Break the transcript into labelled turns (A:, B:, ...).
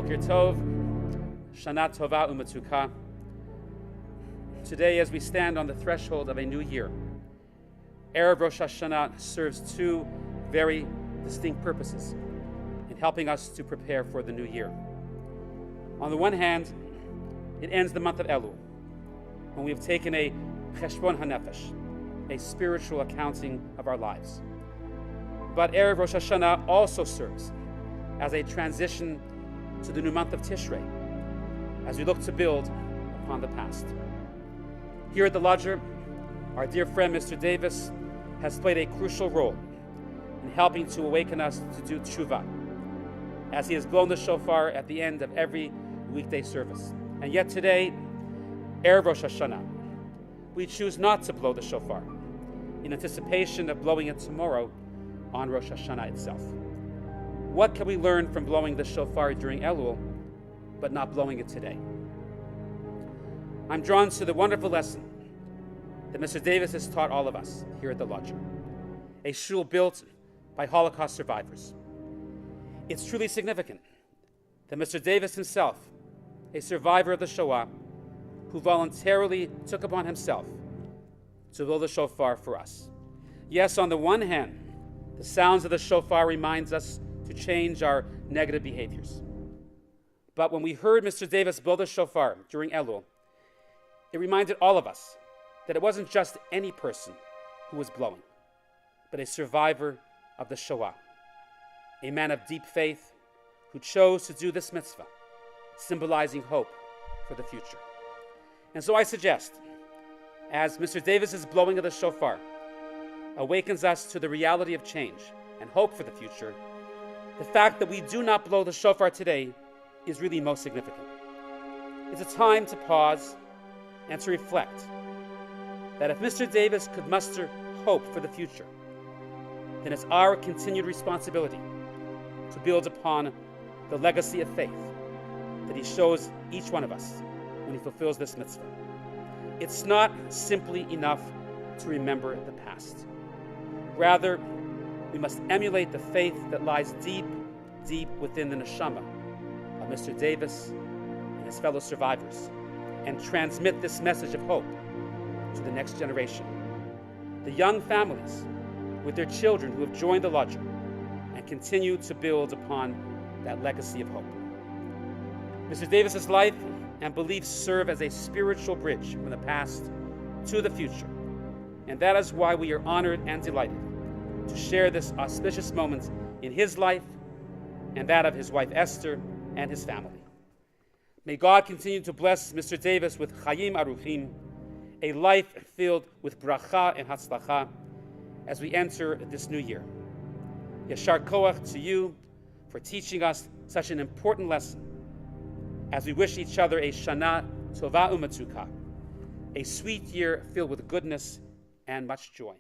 A: Boker Tov, Shana Tova U'Metuka. Today, as we stand on the threshold of a new year, Erev Rosh Hashanah serves two very distinct purposes in helping us to prepare for the new year. On the one hand, it ends the month of Elul, when we have taken a Cheshbon HaNefesh, a spiritual accounting of our lives. But Erev Rosh Hashanah also serves as a transition to the new month of Tishrei, as we look to build upon the past. Here at the Lodger, our dear friend Mr. Davis has played a crucial role in helping to awaken us to do tshuva, as he has blown the shofar at the end of every weekday service. And yet today, Erev Rosh Hashanah, we choose not to blow the shofar in anticipation of blowing it tomorrow on Rosh Hashanah itself. What can we learn from blowing the shofar during Elul, but not blowing it today? I'm drawn to the wonderful lesson that Mr. Davis has taught all of us here at the Lodger, a shul built by Holocaust survivors. It's truly significant that Mr. Davis himself, a survivor of the Shoah, who voluntarily took upon himself to blow the shofar for us. Yes, on the one hand, the sounds of the shofar reminds us to change our negative behaviors. But when we heard Mr. Davis blow the shofar during Elul, it reminded all of us that it wasn't just any person who was blowing, but a survivor of the Shoah, a man of deep faith who chose to do this mitzvah, symbolizing hope for the future. And so I suggest, as Mr. Davis's blowing of the shofar awakens us to the reality of change and hope for the future, the fact that we do not blow the shofar today is really most significant. It's a time to pause and to reflect that if Mr. Davis could muster hope for the future, then it's our continued responsibility to build upon the legacy of faith that he shows each one of us when he fulfills this mitzvah. It's not simply enough to remember the past. Rather, we must emulate the faith that lies deep, deep within the neshama of Mr. Davis and his fellow survivors, and transmit this message of hope to the next generation. The young families with their children who have joined the Lodger and continue to build upon that legacy of hope. Mr. Davis's life and beliefs serve as a spiritual bridge from the past to the future. And that is why we are honored and delighted to share this auspicious moment in his life and that of his wife Esther and his family. May God continue to bless Mr. Davis with Chayim Aruchim, a life filled with bracha and hatzlacha as we enter this new year. Yashar Koach to you for teaching us such an important lesson as we wish each other a Shana Tova U'Metuka, a sweet year filled with goodness and much joy.